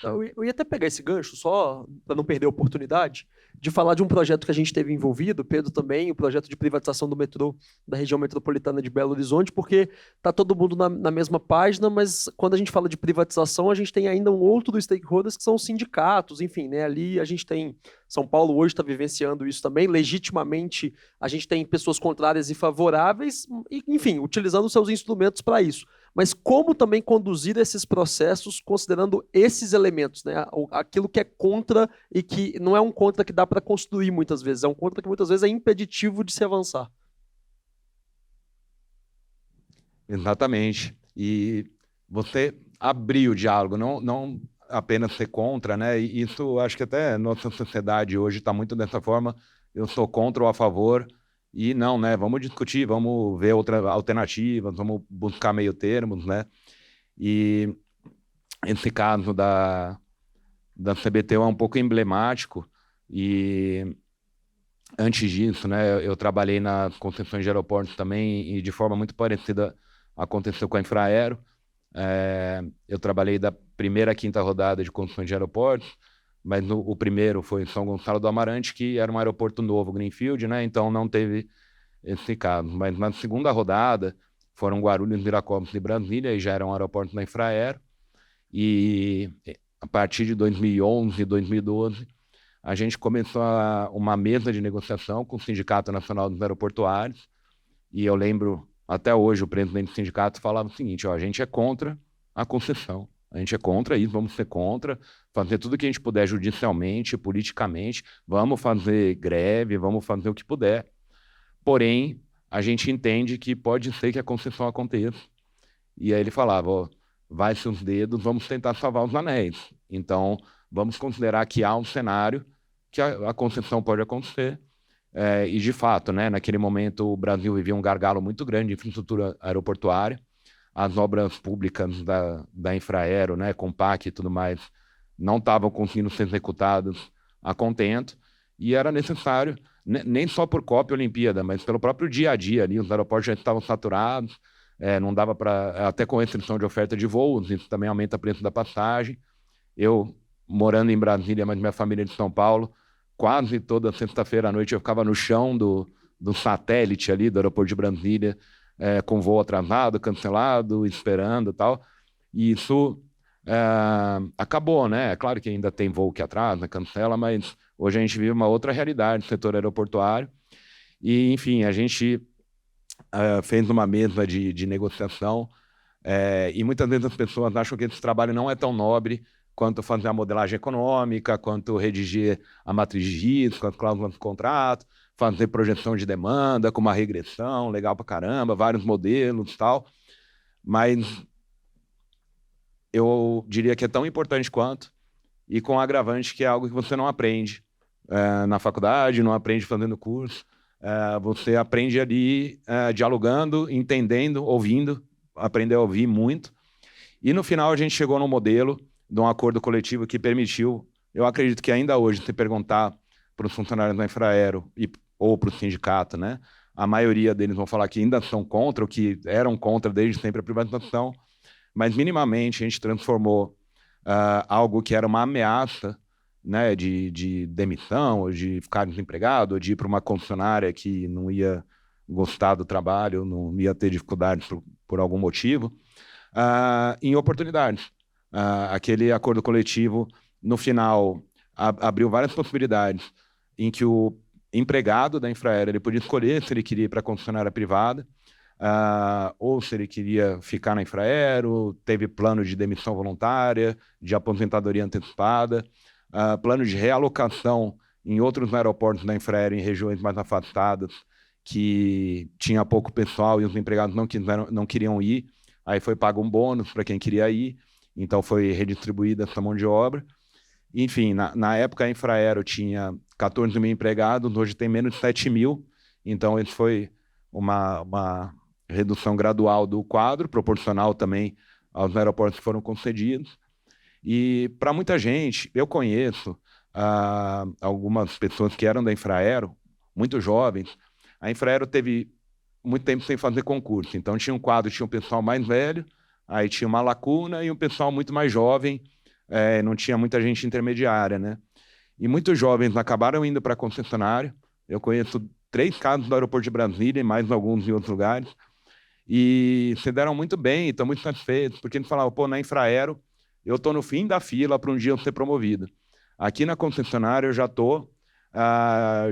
Eu ia até pegar esse gancho, só para não perder a oportunidade, de falar de um projeto que a gente teve envolvido, Pedro também, o projeto de privatização do metrô da região metropolitana de Belo Horizonte, porque tá todo mundo na mesma página, mas quando a gente fala de privatização, a gente tem ainda um outro dos stakeholders, que são os sindicatos, enfim, né? Ali a gente tem, São Paulo hoje está vivenciando isso também, legitimamente a gente tem pessoas contrárias e favoráveis, e, enfim, utilizando seus instrumentos para isso. Mas como também conduzir esses processos considerando esses elementos, né? Aquilo que é contra e que não é um contra que dá para construir muitas vezes, é um contra que muitas vezes é impeditivo de se avançar. Exatamente. E você abrir o diálogo, não apenas ser contra, né? E isso, acho que até a nossa sociedade hoje está muito dessa forma, eu sou contra ou a favor, e não, né? Vamos discutir, vamos ver outras alternativas, vamos buscar meio termos, né? E esse caso da CBTU é um pouco emblemático, e antes disso, né, eu trabalhei nas concessões de aeroportos também, e de forma muito parecida aconteceu com a Infraero. Eu trabalhei da primeira à quinta rodada de concessões de aeroportos, mas o primeiro foi em São Gonçalo do Amarante, que era um aeroporto novo, Greenfield, né? Então não teve esse caso. Mas na segunda rodada foram Guarulhos, Viracopos e Brasília, e já era um aeroporto da Infraero. E a partir de 2011 e 2012, a gente começou uma mesa de negociação com o Sindicato Nacional dos Aeroportuários, e eu lembro, até hoje, o presidente do sindicato falava o seguinte: ó, a gente é contra a concessão, a gente é contra isso, vamos ser contra, fazer tudo o que a gente puder judicialmente, politicamente, vamos fazer greve, vamos fazer o que puder. Porém, a gente entende que pode ser que a concessão aconteça. E aí ele falava, ó, vai-se os dedos, vamos tentar salvar os anéis. Então, vamos considerar que há um cenário que a concessão pode acontecer. E, de fato, né, naquele momento, o Brasil vivia um gargalo muito grande de infraestrutura aeroportuária. As obras públicas da Infraero, né, Compaq e tudo mais, não estavam conseguindo ser executadas a contento. E era necessário, nem só por Copa e Olimpíada, mas pelo próprio dia a dia ali, os aeroportos já estavam saturados, não dava para, até com restrição de oferta de voos, isso também aumenta o preço da passagem. Eu, morando em Brasília, mas minha família é de São Paulo, quase toda sexta-feira à noite eu ficava no chão do satélite ali do aeroporto de Brasília, com voo atrasado, cancelado, esperando e tal. E isso acabou, né? É claro que ainda tem voo que atrasa, cancela, mas hoje a gente vive uma outra realidade do setor aeroportuário. E, enfim, a gente fez uma mesa de negociação, e muitas vezes as pessoas acham que esse trabalho não é tão nobre quanto fazer a modelagem econômica, quanto redigir a matriz de risco, as cláusulas do contrato, fazer projeção de demanda com uma regressão, legal pra caramba, vários modelos e tal. Mas eu diria que é tão importante quanto, e com agravante que é algo que você não aprende na faculdade, não aprende fazendo curso, você aprende ali dialogando, entendendo, ouvindo, aprender a ouvir muito. E no final a gente chegou num modelo de um acordo coletivo que permitiu, eu acredito que ainda hoje, se perguntar para os funcionários da Infraero ou para o sindicato, né, a maioria deles vão falar que ainda são contra, ou que eram contra desde sempre a privatização, mas minimamente a gente transformou algo que era uma ameaça, né, de demissão, ou de ficar desempregado, ou de ir para uma concessionária que não ia gostar do trabalho, não ia ter dificuldades por algum motivo, em oportunidades. Aquele acordo coletivo, no final, abriu várias possibilidades em que o empregado da Infraero ele podia escolher se ele queria ir para a concessionária privada, ou se ele queria ficar na Infraero, teve plano de demissão voluntária, de aposentadoria antecipada, plano de realocação em outros aeroportos da Infraero, em regiões mais afastadas, que tinha pouco pessoal e os empregados não queriam ir, aí foi pago um bônus para quem queria ir, então foi redistribuída essa mão de obra. Enfim, na época a Infraero tinha 14 mil empregados, hoje tem menos de 7 mil, então isso foi uma redução gradual do quadro, proporcional também aos aeroportos que foram concedidos. E para muita gente, eu conheço algumas pessoas que eram da Infraero, muito jovens. A Infraero teve muito tempo sem fazer concurso, então tinha um quadro, tinha um pessoal mais velho, aí tinha uma lacuna e um pessoal muito mais jovem, não tinha muita gente intermediária, né? E muitos jovens acabaram indo para a concessionária. Eu conheço 3 casos do aeroporto de Brasília e mais alguns em outros lugares, e se deram muito bem, estão muito satisfeitos, porque eles falavam, pô, na Infraero eu estou no fim da fila para um dia eu ser promovido. Aqui na concessionária eu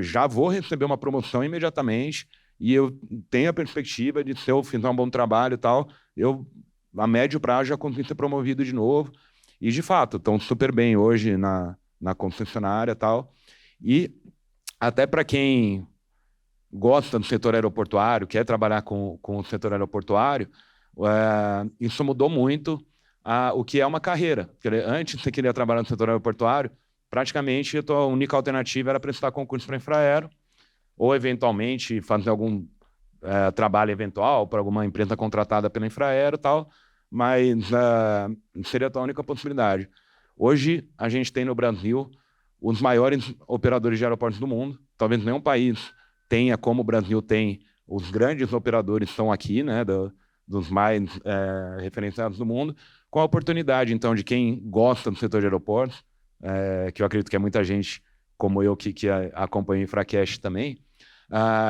já vou receber uma promoção imediatamente e eu tenho a perspectiva de, se eu fizer um bom trabalho e tal, eu, a médio prazo, já consigo ser promovido de novo. E, de fato, estão super bem hoje na concessionária e tal. E até para quem gosta do setor aeroportuário, quer trabalhar com o setor aeroportuário, isso mudou muito o que é uma carreira. Antes, você queria trabalhar no setor aeroportuário, praticamente a tua única alternativa era prestar concurso para a Infraero, ou eventualmente fazer algum trabalho eventual para alguma empresa contratada pela Infraero e tal, mas seria a tua única possibilidade. Hoje, a gente tem no Brasil os maiores operadores de aeroportos do mundo. Talvez nenhum país tenha, como o Brasil tem, os grandes operadores estão aqui, né, dos mais referenciados do mundo, com a oportunidade, então, de quem gosta do setor de aeroportos, que eu acredito que é muita gente, como eu, que acompanha o Infracast também,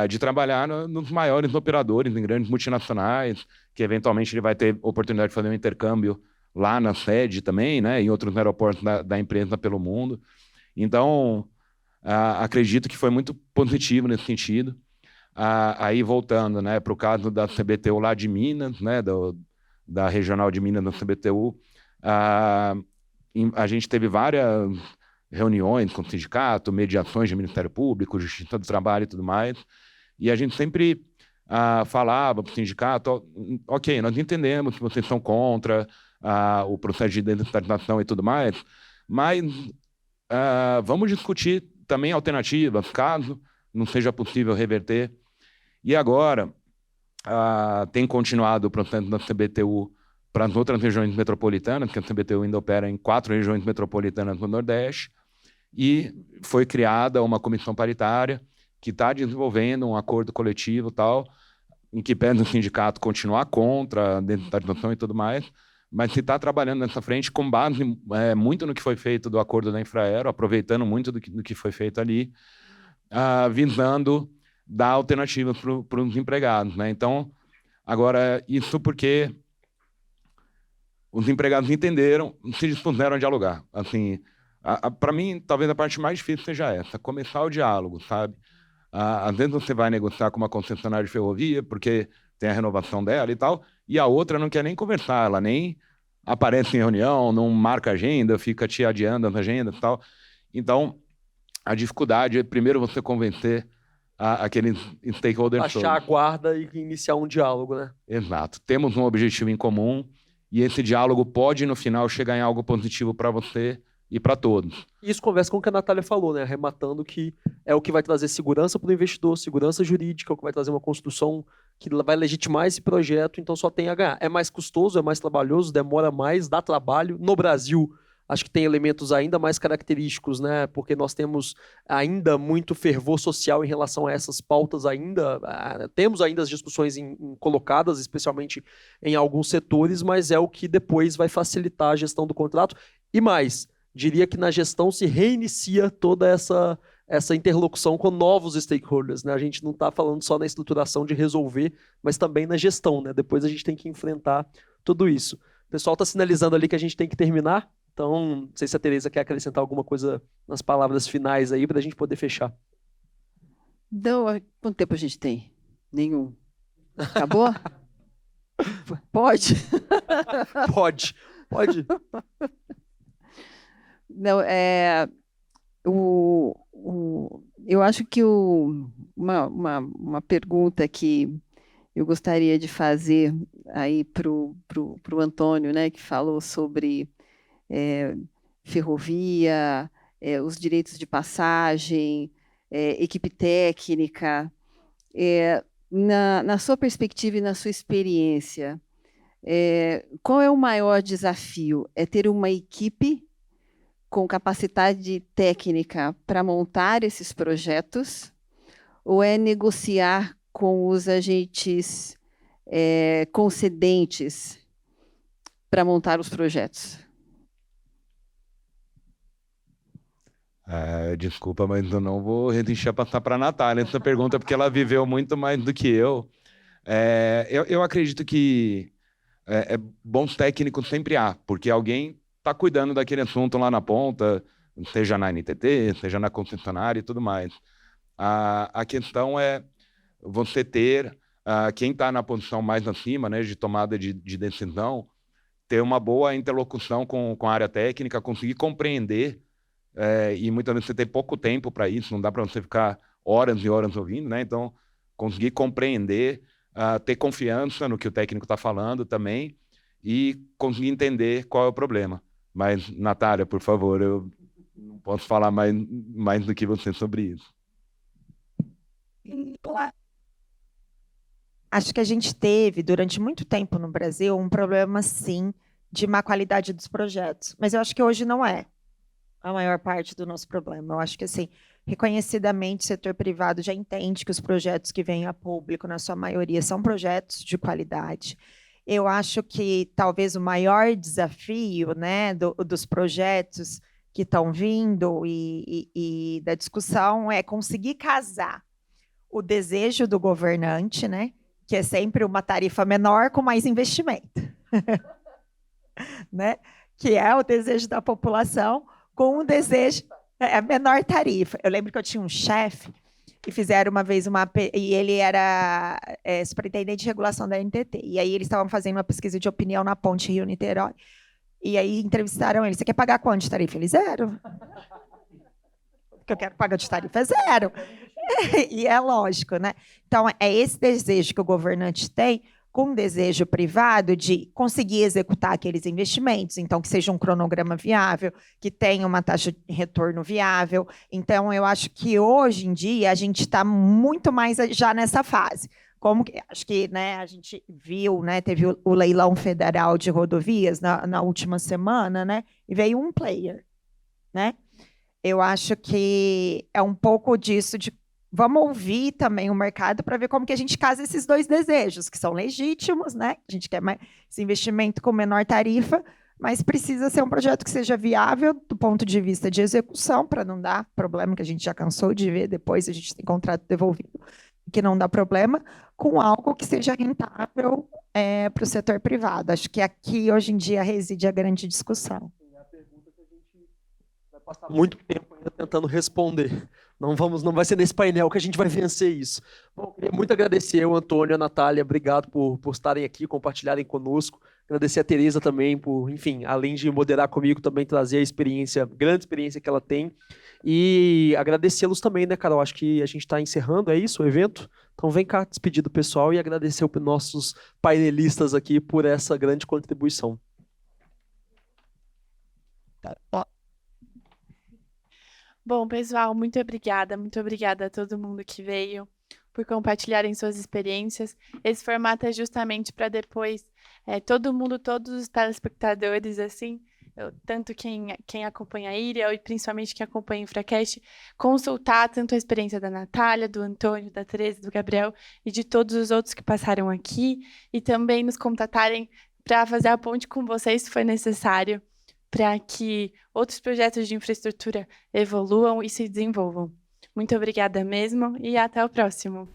de trabalhar nos maiores operadores, em grandes multinacionais, que eventualmente ele vai ter oportunidade de fazer um intercâmbio lá na sede também, né, em outros aeroportos da empresa pelo mundo. Então, acredito que foi muito positivo nesse sentido. Aí, voltando, né, para o caso da CBTU lá de Minas, né, da Regional de Minas da CBTU, a gente teve várias reuniões com o sindicato, mediações do Ministério Público, Justiça do Trabalho e tudo mais, e a gente sempre falava para o sindicato, ok, nós entendemos que vocês são contra o processo de desestatização e tudo mais, mas vamos discutir também alternativas, caso não seja possível reverter. E agora tem continuado o processo da CBTU para as outras regiões metropolitanas, que a CBTU ainda opera em 4 regiões metropolitanas no Nordeste, e foi criada uma comissão paritária que está desenvolvendo um acordo coletivo tal, em que pede o sindicato continuar contra a desestatização e tudo mais, mas se está trabalhando nessa frente com base muito no que foi feito do acordo da Infraero, aproveitando muito do que foi feito ali, visando dar alternativas para os empregados, né? Então, agora, isso porque os empregados entenderam, se dispuseram a dialogar. Assim, para mim, talvez a parte mais difícil seja essa, começar o diálogo, sabe? Às vezes você vai negociar com uma concessionária de ferrovia, porque tem a renovação dela e tal, e a outra não quer nem conversar, ela nem aparece em reunião, não marca agenda, fica te adiando as agendas e tal. Então, a dificuldade é, primeiro, você convencer aqueles stakeholders. Baixar a guarda e iniciar um diálogo, né? Exato. Temos um objetivo em comum e esse diálogo pode, no final, chegar em algo positivo para você e para todos. Isso conversa com o que a Natália falou, né? Arrematando que é o que vai trazer segurança para o investidor, segurança jurídica, é o que vai trazer uma construção que vai legitimar esse projeto, então só tem a ganhar. É mais custoso, é mais trabalhoso, demora mais, dá trabalho. No Brasil, acho que tem elementos ainda mais característicos, né? Porque nós temos ainda muito fervor social em relação a essas pautas ainda. Temos ainda as discussões colocadas, especialmente em alguns setores, mas é o que depois vai facilitar a gestão do contrato. E mais, diria que na gestão se reinicia toda essa interlocução com novos stakeholders, né? A gente não está falando só na estruturação de resolver, mas também na gestão, né? Depois a gente tem que enfrentar tudo isso. O pessoal está sinalizando ali que a gente tem que terminar, então não sei se a Tereza quer acrescentar alguma coisa nas palavras finais aí para a gente poder fechar. Então, quanto tempo a gente tem? Nenhum. Acabou? Pode? Pode. Não, eu acho que uma pergunta que eu gostaria de fazer aí para o Antônio, né, que falou sobre ferrovia, os direitos de passagem, equipe técnica. Na sua perspectiva e na sua experiência, qual é o maior desafio? É ter uma equipe com capacidade técnica para montar esses projetos, ou é negociar com os agentes concedentes para montar os projetos? Desculpa, mas eu não vou deixar passar para a Natália essa pergunta, porque ela viveu muito mais do que eu. Eu acredito que bons técnicos sempre há, porque alguém está cuidando daquele assunto lá na ponta, seja na NTT, seja na concessionária e tudo mais. A questão é você ter quem está na posição mais acima, né, de tomada de decisão, ter uma boa interlocução com a área técnica, conseguir compreender, e muitas vezes você tem pouco tempo para isso, não dá para você ficar horas e horas ouvindo, né? Então, conseguir compreender, ter confiança no que o técnico está falando também e conseguir entender qual é o problema. Mas, Natália, por favor, eu não posso falar mais do que você sobre isso. Acho que a gente teve, durante muito tempo no Brasil, um problema, sim, de má qualidade dos projetos. Mas eu acho que hoje não é a maior parte do nosso problema. Eu acho que, assim, reconhecidamente, o setor privado já entende que os projetos que vêm a público, na sua maioria, são projetos de qualidade. Eu acho que talvez o maior desafio, né, dos projetos que estão vindo e da discussão é conseguir casar o desejo do governante, né, que é sempre uma tarifa menor com mais investimento, né, que é o desejo da população com o desejo a menor tarifa. Eu lembro que eu tinha um chefe e fizeram uma vez e ele era superintendente de regulação da NTT. E aí eles estavam fazendo uma pesquisa de opinião na ponte Rio-Niterói. E aí entrevistaram ele. Você quer pagar quanto de tarifa? Ele, 0. O que eu quero pagar de tarifa é 0. E é lógico, né? Então, é esse desejo que o governante tem com um desejo privado de conseguir executar aqueles investimentos, então que seja um cronograma viável, que tenha uma taxa de retorno viável. Então, eu acho que hoje em dia a gente está muito mais já nessa fase. Acho que, né, a gente viu, né, teve o leilão federal de rodovias na última semana, né, e veio um player, né? Eu acho que é um pouco disso de vamos ouvir também o mercado para ver como que a gente casa esses dois desejos, que são legítimos, né? A gente quer mais esse investimento com menor tarifa, mas precisa ser um projeto que seja viável do ponto de vista de execução, para não dar problema, que a gente já cansou de ver, depois a gente tem contrato devolvido, que não dá problema, com algo que seja rentável para o setor privado. Acho que aqui, hoje em dia, reside a grande discussão. É a pergunta que a gente vai passar muito tempo ainda tentando responder. Não vai ser nesse painel que a gente vai vencer isso. Bom, queria muito agradecer o Antônio e a Natália, obrigado por estarem aqui, compartilharem conosco. Agradecer a Tereza também por, enfim, além de moderar comigo, também trazer a grande experiência que ela tem. E agradecê-los também, né, Carol? Acho que a gente está encerrando, é isso, o evento? Então vem cá despedir do pessoal e agradecer os nossos painelistas aqui por essa grande contribuição. Bom, pessoal, muito obrigada a todo mundo que veio por compartilharem suas experiências. Esse formato é justamente para depois todo mundo, todos os telespectadores, assim, tanto quem acompanha a Iria e principalmente quem acompanha o InfraCast, consultar tanto a experiência da Natália, do Antônio, da Teresa, do Gabriel e de todos os outros que passaram aqui e também nos contatarem para fazer a ponte com vocês se for necessário, para que outros projetos de infraestrutura evoluam e se desenvolvam. Muito obrigada mesmo e até o próximo.